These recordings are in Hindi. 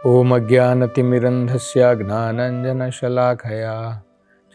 ओम अज्ञानतिमिरन्धस्य ज्ञानाञ्जनशलाकया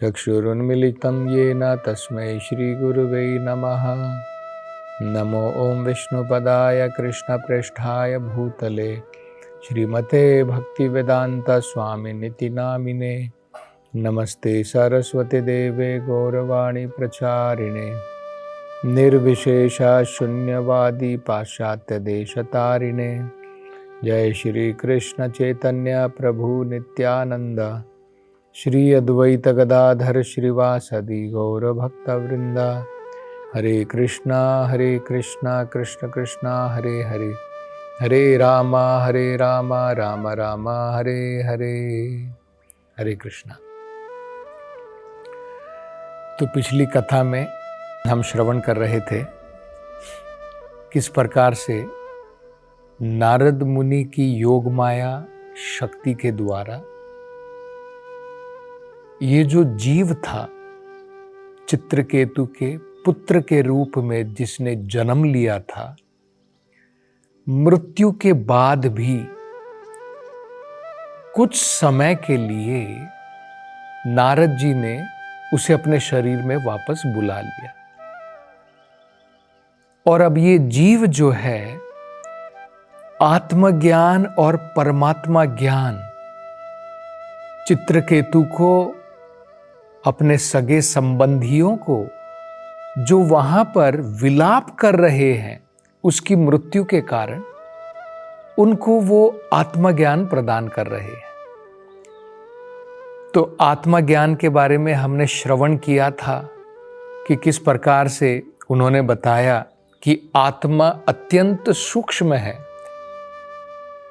चक्षुरुन्मिलितं येन तस्मै श्रीगुरुवे नमः। नमो ओम विष्णुपदाय कृष्णप्रेष्ठाय भूतले श्रीमते भक्तिवेदांत स्वामिनिति नामिने। नमस्ते सरस्वती देवे गौरवाणी प्रचारिणे निर्विशेष शून्यवादी पाश्चात्य देशतारिणे। जय श्री कृष्ण चैतन्य प्रभु नित्यानंद श्री अद्वैत गदाधर श्रीवासदि गौर भक्तवृंद। हरे कृष्णा कृष्ण कृष्णा हरे हरे, हरे राम राम राम हरे हरे। हरे कृष्णा। तो पिछली कथा में हम श्रवण कर रहे थे किस प्रकार से नारद मुनि की योग माया शक्ति के द्वारा ये जो जीव था चित्रकेतु के पुत्र के रूप में जिसने जन्म लिया था, मृत्यु के बाद भी कुछ समय के लिए नारद जी ने उसे अपने शरीर में वापस बुला लिया। और अब ये जीव जो है आत्मज्ञान और परमात्मा ज्ञान चित्रकेतु को, अपने सगे संबंधियों को जो वहां पर विलाप कर रहे हैं उसकी मृत्यु के कारण, उनको वो आत्मज्ञान प्रदान कर रहे हैं। तो आत्मज्ञान के बारे में हमने श्रवण किया था कि किस प्रकार से उन्होंने बताया कि आत्मा अत्यंत सूक्ष्म है,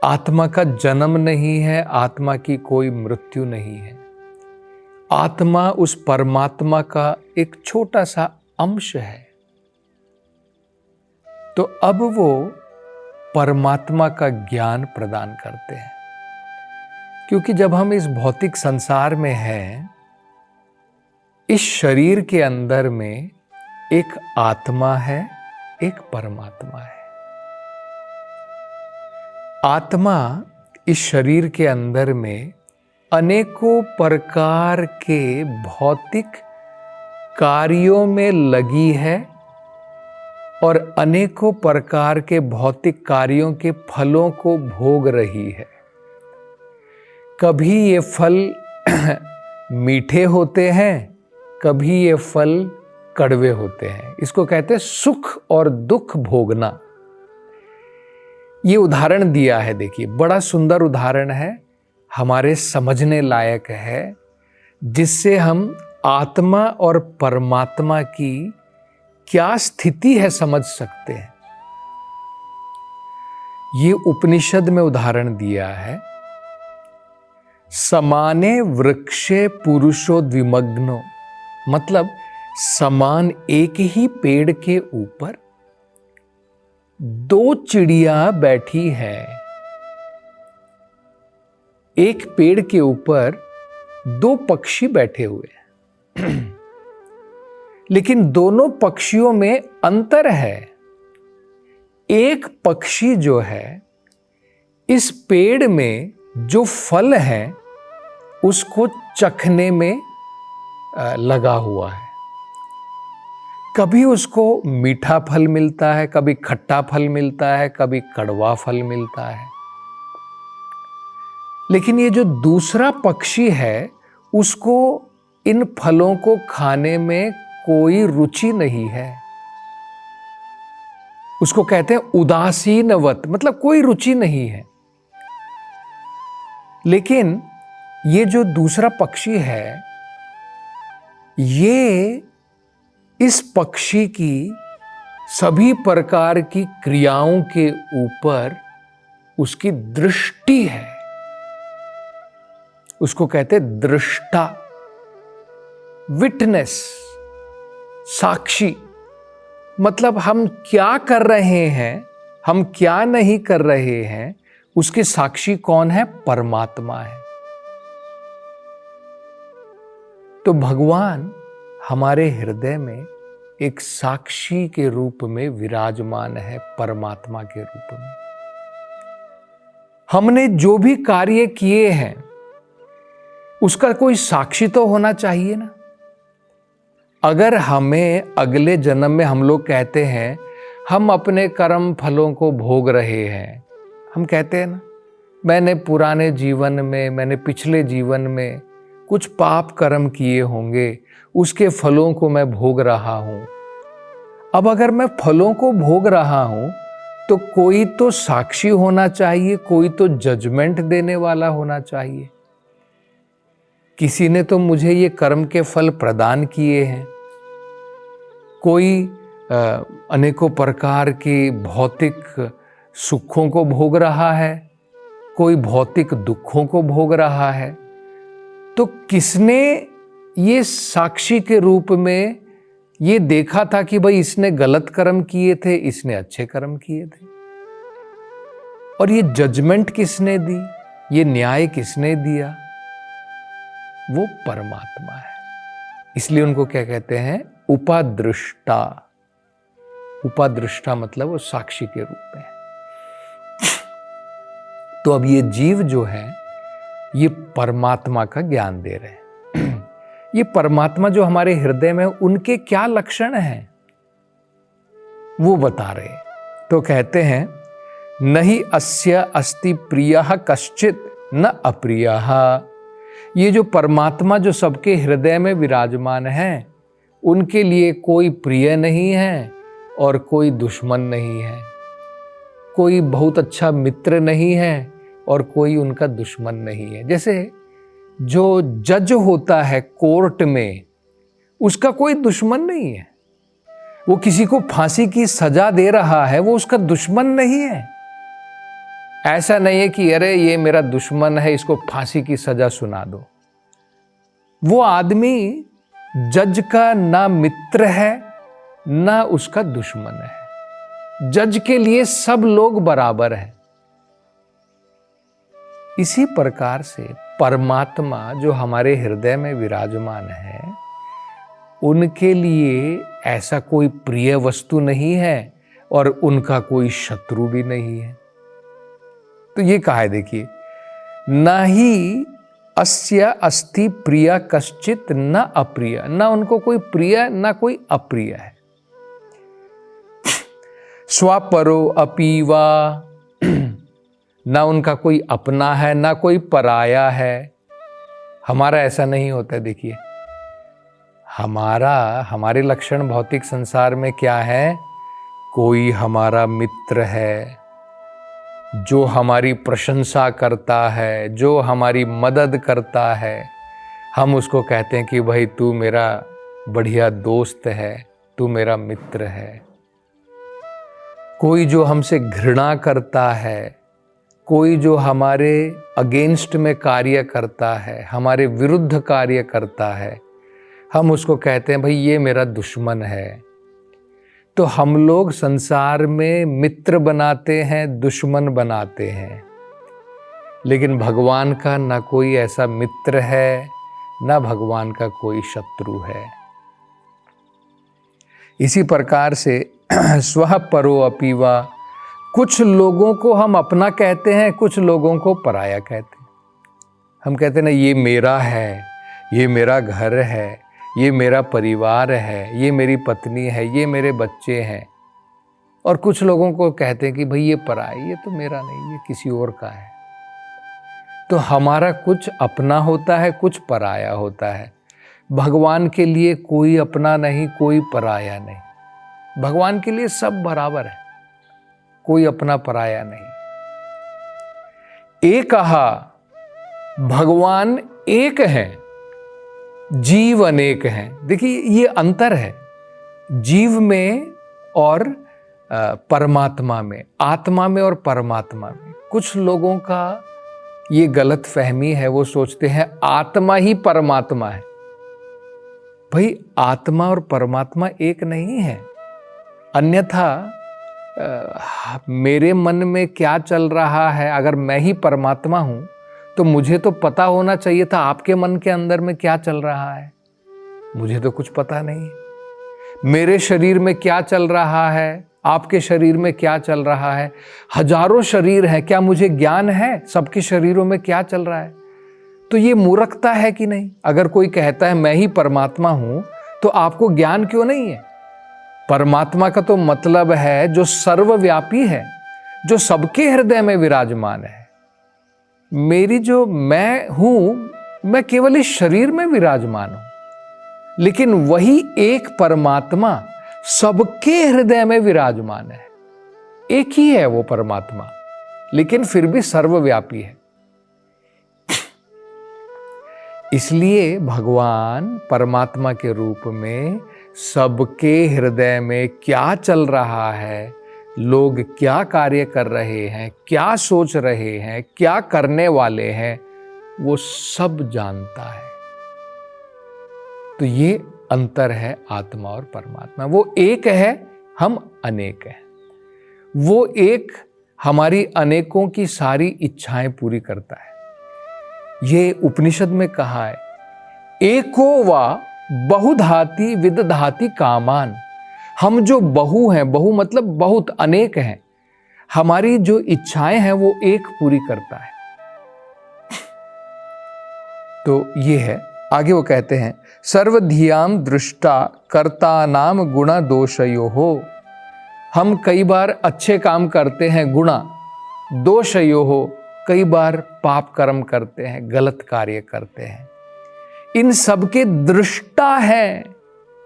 आत्मा का जन्म नहीं है, आत्मा की कोई मृत्यु नहीं है। आत्मा उस परमात्मा का एक छोटा सा अंश है। तो अब वो परमात्मा का ज्ञान प्रदान करते हैं, क्योंकि जब हम इस भौतिक संसार में हैं, इस शरीर के अंदर में एक आत्मा है, एक परमात्मा है। आत्मा इस शरीर के अंदर में अनेकों प्रकार के भौतिक कार्यों में लगी है और अनेकों प्रकार के भौतिक कार्यों के फलों को भोग रही है। कभी ये फल मीठे होते हैं, कभी ये फल कड़वे होते हैं। इसको कहते हैं सुख और दुख भोगना। ये उदाहरण दिया है, देखिए बड़ा सुंदर उदाहरण है, हमारे समझने लायक है, जिससे हम आत्मा और परमात्मा की क्या स्थिति है समझ सकते हैं। ये उपनिषद में उदाहरण दिया है। समाने वृक्षे पुरुषो द्विमग्नो, मतलब समान एक ही पेड़ के ऊपर दो चिड़िया बैठी है। एक पेड़ के ऊपर दो पक्षी बैठे हुए हैं, लेकिन दोनों पक्षियों में अंतर है। एक पक्षी जो है इस पेड़ में जो फल है उसको चखने में लगा हुआ है। कभी उसको मीठा फल मिलता है, कभी खट्टा फल मिलता है, कभी कड़वा फल मिलता है। लेकिन ये जो दूसरा पक्षी है उसको इन फलों को खाने में कोई रुचि नहीं है। उसको कहते हैं उदासीनवत, मतलब कोई रुचि नहीं है। लेकिन ये जो दूसरा पक्षी है, ये इस पक्षी की सभी प्रकार की क्रियाओं के ऊपर उसकी दृष्टि है। उसको कहते दृष्टा, विटनेस, साक्षी। मतलब हम क्या कर रहे हैं, हम क्या नहीं कर रहे हैं, उसके साक्षी कौन है? परमात्मा है। तो भगवान हमारे हृदय में एक साक्षी के रूप में विराजमान है, परमात्मा के रूप में। हमने जो भी कार्य किए हैं उसका कोई साक्षी तो होना चाहिए ना। अगर हमें अगले जन्म में हम लोग कहते हैं हम अपने कर्म फलों को भोग रहे हैं, हम कहते हैं ना मैंने पुराने जीवन में, मैंने पिछले जीवन में कुछ पाप कर्म किए होंगे, उसके फलों को मैं भोग रहा हूं। अब अगर मैं फलों को भोग रहा हूं तो कोई तो साक्षी होना चाहिए, कोई तो जजमेंट देने वाला होना चाहिए। किसी ने तो मुझे ये कर्म के फल प्रदान किए हैं। कोई अनेकों प्रकार के भौतिक सुखों को भोग रहा है, कोई भौतिक दुखों को भोग रहा है। तो किसने ये साक्षी के रूप में ये देखा था कि भाई इसने गलत कर्म किए थे, इसने अच्छे कर्म किए थे? और ये जजमेंट किसने दी, ये न्याय किसने दिया? वो परमात्मा है। इसलिए उनको क्या कहते हैं? उपादृष्टा। उपादृष्टा मतलब वो साक्षी के रूप में। तो अब ये जीव जो है ये परमात्मा का ज्ञान दे रहे हैं। ये परमात्मा जो हमारे हृदय में, उनके क्या लक्षण हैं वो बता रहे। तो कहते हैं नहीं अस्य अस्ति प्रियः कश्चित न अप्रियः। ये जो परमात्मा जो सबके हृदय में विराजमान है, उनके लिए कोई प्रिय नहीं है और कोई दुश्मन नहीं है, कोई बहुत अच्छा मित्र नहीं है और कोई उनका दुश्मन नहीं है। जैसे जो जज होता है कोर्ट में, उसका कोई दुश्मन नहीं है। वो किसी को फांसी की सजा दे रहा है, वो उसका दुश्मन नहीं है। ऐसा नहीं है कि अरे ये मेरा दुश्मन है, इसको फांसी की सजा सुना दो। वो आदमी जज का ना मित्र है ना उसका दुश्मन है। जज के लिए सब लोग बराबर हैं। इसी प्रकार से परमात्मा जो हमारे हृदय में विराजमान है, उनके लिए ऐसा कोई प्रिय वस्तु नहीं है और उनका कोई शत्रु भी नहीं है। तो ये कहा है, देखिए, न ही अस्य अस्ति प्रिय कश्चित न अप्रिय। न उनको कोई प्रिय न कोई अप्रिय है। स्वपरो अपीवा, ना उनका कोई अपना है ना कोई पराया है। हमारा ऐसा नहीं होता। देखिए, हमारे लक्षण भौतिक संसार में क्या है? कोई हमारा मित्र है जो हमारी प्रशंसा करता है, जो हमारी मदद करता है। हम उसको कहते हैं कि भाई तू मेरा बढ़िया दोस्त है, तू मेरा मित्र है। कोई जो हमसे घृणा करता है, कोई जो हमारे अगेंस्ट में कार्य करता है, हमारे विरुद्ध कार्य करता है, हम उसको कहते हैं भाई ये मेरा दुश्मन है। तो हम लोग संसार में मित्र बनाते हैं, दुश्मन बनाते हैं, लेकिन भगवान का ना कोई ऐसा मित्र है, ना भगवान का कोई शत्रु है। इसी प्रकार से स्वः परो अपीवा, कुछ लोगों को हम अपना कहते हैं, कुछ लोगों को पराया कहते हैं। हम कहते हैं ना ये मेरा है, ये मेरा घर है, ये मेरा परिवार है, ये मेरी पत्नी है, ये मेरे बच्चे हैं। और कुछ लोगों को कहते हैं कि भाई ये पराया, ये तो मेरा नहीं, ये किसी और का है। तो हमारा कुछ अपना होता है, कुछ पराया होता है। भगवान के लिए कोई अपना नहीं, कोई पराया नहीं। भगवान के लिए सब बराबर है, कोई अपना पराया नहीं। एकहा, भगवान एक हैं, जीव अनेक हैं। देखिए ये अंतर है जीव में और परमात्मा में, आत्मा में और परमात्मा में। कुछ लोगों का ये गलत फहमी है, वो सोचते हैं आत्मा ही परमात्मा है। भाई आत्मा और परमात्मा एक नहीं है। अन्यथा मेरे मन में क्या चल रहा है, अगर मैं ही परमात्मा हूं तो मुझे तो पता होना चाहिए था आपके मन के अंदर में क्या चल रहा है। मुझे तो कुछ पता नहीं। मेरे शरीर में क्या चल रहा है, आपके शरीर में क्या चल रहा है, हजारों शरीर हैं, क्या मुझे ज्ञान है सबके शरीरों में क्या चल रहा है? तो ये मूर्खता है कि नहीं? अगर कोई कहता है मैं ही परमात्मा हूं, तो आपको ज्ञान क्यों नहीं है? परमात्मा का तो मतलब है जो सर्वव्यापी है, जो सबके हृदय में विराजमान है। मेरी जो मैं हूं, मैं केवल इस शरीर में विराजमान हूं, लेकिन वही एक परमात्मा सबके हृदय में विराजमान है। एक ही है वो परमात्मा, लेकिन फिर भी सर्वव्यापी है। इसलिए भगवान परमात्मा के रूप में सबके हृदय में क्या चल रहा है, लोग क्या कार्य कर रहे हैं, क्या सोच रहे हैं, क्या करने वाले हैं, वो सब जानता है। तो ये अंतर है आत्मा और परमात्मा। वो एक है, हम अनेक हैं। वो एक हमारी अनेकों की सारी इच्छाएं पूरी करता है। ये उपनिषद में कहा है, एको वा बहुधाति विदधाति कामान। हम जो बहु हैं, बहु मतलब बहुत, अनेक हैं, हमारी जो इच्छाएं हैं वो एक पूरी करता है। तो ये है। आगे वो कहते हैं, सर्वधियाम दृष्टा कर्ता नाम गुणा दोषयो हो। हम कई बार अच्छे काम करते हैं, गुणा दोषयो हो, कई बार पाप कर्म करते हैं, गलत कार्य करते हैं। इन सबके दृष्टा है,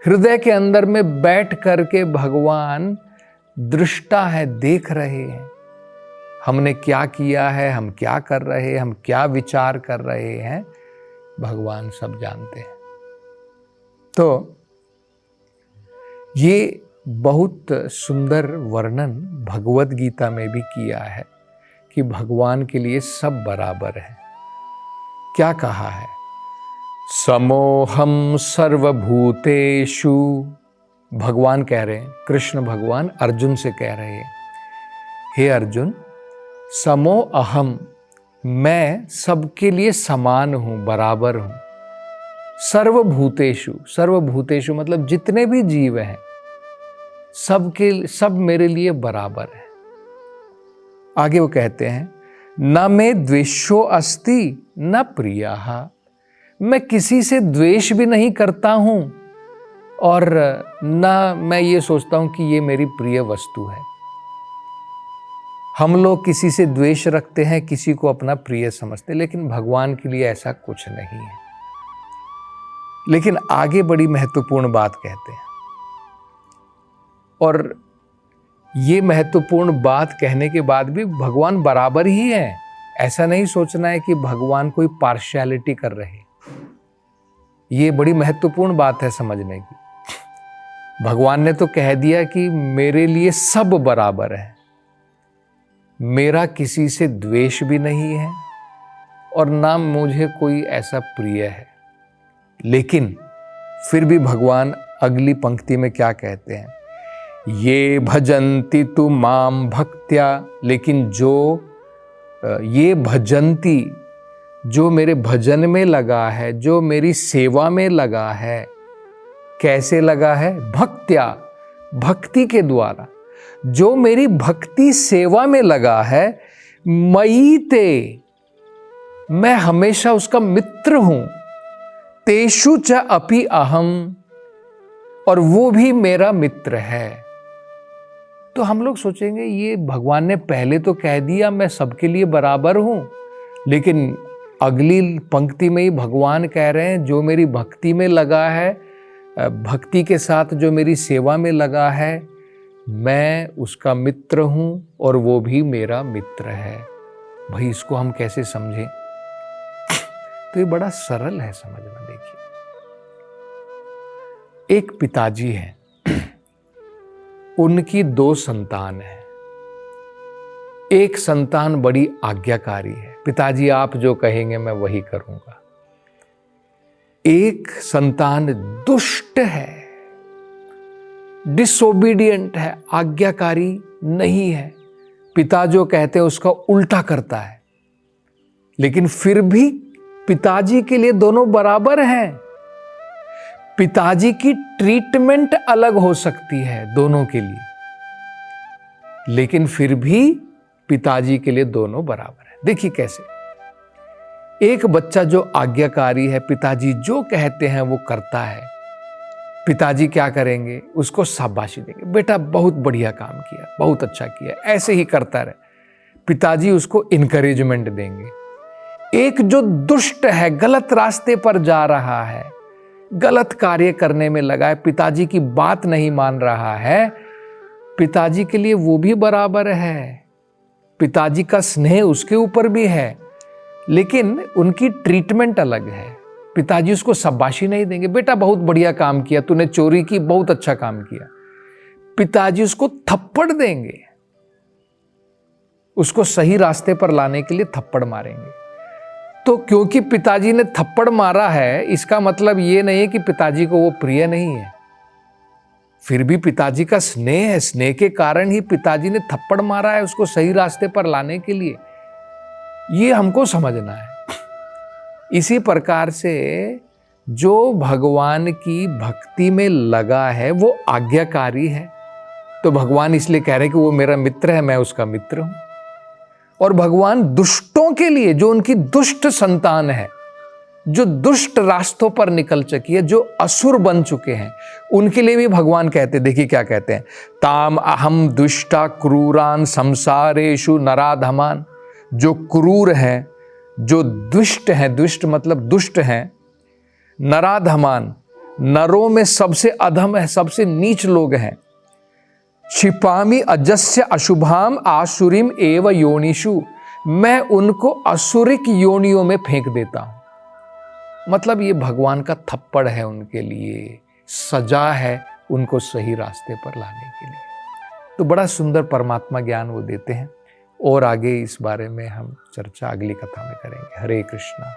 हृदय के अंदर में बैठ करके भगवान दृष्टा है, देख रहे हैं हमने क्या किया है, हम क्या कर रहे हैं, हम क्या विचार कर रहे हैं, भगवान सब जानते हैं। तो ये बहुत सुंदर वर्णन भगवद गीता में भी किया है कि भगवान के लिए सब बराबर है। क्या कहा है? समोहम सर्वभूतेषु। भगवान कह रहे हैं, कृष्ण भगवान अर्जुन से कह रहे हैं, हे अर्जुन, समो अहम, मैं सबके लिए समान हूं, बराबर हूं। सर्वभूतेषु, सर्वभूतेषु मतलब जितने भी जीव हैं, सब मेरे लिए बराबर है। आगे वो कहते हैं, न में द्वेषो अस्ति न प्रियः। मैं किसी से द्वेष भी नहीं करता हूं और न मैं ये सोचता हूं कि ये मेरी प्रिय वस्तु है। हम लोग किसी से द्वेष रखते हैं, किसी को अपना प्रिय समझते हैं, लेकिन भगवान के लिए ऐसा कुछ नहीं है। लेकिन आगे बड़ी महत्वपूर्ण बात कहते हैं, और ये महत्वपूर्ण बात कहने के बाद भी भगवान बराबर ही है। ऐसा नहीं सोचना है कि भगवान कोई पार्शियलिटी कर रहे। ये बड़ी महत्वपूर्ण बात है समझने की। भगवान ने तो कह दिया कि मेरे लिए सब बराबर है, मेरा किसी से द्वेष भी नहीं है और ना मुझे कोई ऐसा प्रिय है। लेकिन फिर भी भगवान अगली पंक्ति में क्या कहते हैं, ये भजन्ति तु माम भक्त्या। लेकिन जो ये भजन्ति, जो मेरे भजन में लगा है, जो मेरी सेवा में लगा है, कैसे लगा है? भक्त्या, भक्ति के द्वारा। जो मेरी भक्ति सेवा में लगा है, मयि ते, मैं हमेशा उसका मित्र हूं। तेषु च अपि अहम, और वो भी मेरा मित्र है। तो हम लोग सोचेंगे ये भगवान ने पहले तो कह दिया मैं सबके लिए बराबर हूं, लेकिन अगली पंक्ति में ही भगवान कह रहे हैं जो मेरी भक्ति में लगा है, भक्ति के साथ जो मेरी सेवा में लगा है, मैं उसका मित्र हूं और वो भी मेरा मित्र है। भाई इसको हम कैसे समझें? तो ये बड़ा सरल है समझना। देखिए, एक पिताजी हैं, उनकी 2 संतान हैं। एक संतान बड़ी आज्ञाकारी है, पिताजी आप जो कहेंगे मैं वही करूंगा। एक संतान दुष्ट है, डिसोबीडियंट है, आज्ञाकारी नहीं है, पिता जो कहते हैं उसका उल्टा करता है। लेकिन फिर भी पिताजी के लिए दोनों बराबर हैं। पिताजी की ट्रीटमेंट अलग हो सकती है दोनों के लिए, लेकिन फिर भी पिताजी के लिए दोनों बराबर है। देखिए कैसे, एक बच्चा जो आज्ञाकारी है, पिताजी जो कहते हैं वो करता है, पिताजी क्या करेंगे, उसको शाबाशी देंगे, बेटा बहुत बढ़िया काम किया, बहुत अच्छा किया, ऐसे ही करता रहे, पिताजी उसको इनकरेजमेंट देंगे। एक जो दुष्ट है, गलत रास्ते पर जा रहा है, गलत कार्य करने में लगा है, पिताजी की बात नहीं मान रहा है, पिताजी के लिए वो भी बराबर है, पिताजी का स्नेह उसके ऊपर भी है, लेकिन उनकी ट्रीटमेंट अलग है। पिताजी उसको शाबाशी नहीं देंगे, बेटा बहुत बढ़िया काम किया, तूने चोरी की, बहुत अच्छा काम किया। पिताजी उसको थप्पड़ देंगे, उसको सही रास्ते पर लाने के लिए थप्पड़ मारेंगे। तो क्योंकि पिताजी ने थप्पड़ मारा है, इसका मतलब ये नहीं है कि पिताजी को वो प्रिय नहीं है, फिर भी पिताजी का स्नेह है, स्नेह के कारण ही पिताजी ने थप्पड़ मारा है उसको सही रास्ते पर लाने के लिए। ये हमको समझना है। इसी प्रकार से जो भगवान की भक्ति में लगा है वो आज्ञाकारी है, तो भगवान इसलिए कह रहे हैं कि वो मेरा मित्र है, मैं उसका मित्र हूं। और भगवान दुष्टों के लिए, जो उनकी दुष्ट संतान है, जो दुष्ट रास्तों पर निकल चुकी है, जो असुर बन चुके हैं, उनके लिए भी भगवान कहते, देखिए क्या कहते हैं, ताम अहम दुष्टा क्रूरान संसारेषु नराधमान। जो क्रूर हैं, जो दुष्ट हैं, दुष्ट मतलब दुष्ट हैं, नराधमान, नरों में सबसे अधम है, सबसे नीच लोग हैं। क्षिपामि अजस्य अशुभाम आसुरीम एव योनिषु, मैं उनको असुरिक योनियों में फेंक देता हूं। मतलब ये भगवान का थप्पड़ है, उनके लिए सजा है, उनको सही रास्ते पर लाने के लिए। तो बड़ा सुंदर परमात्मा ज्ञान वो देते हैं, और आगे इस बारे में हम चर्चा अगली कथा में करेंगे। हरे कृष्णा।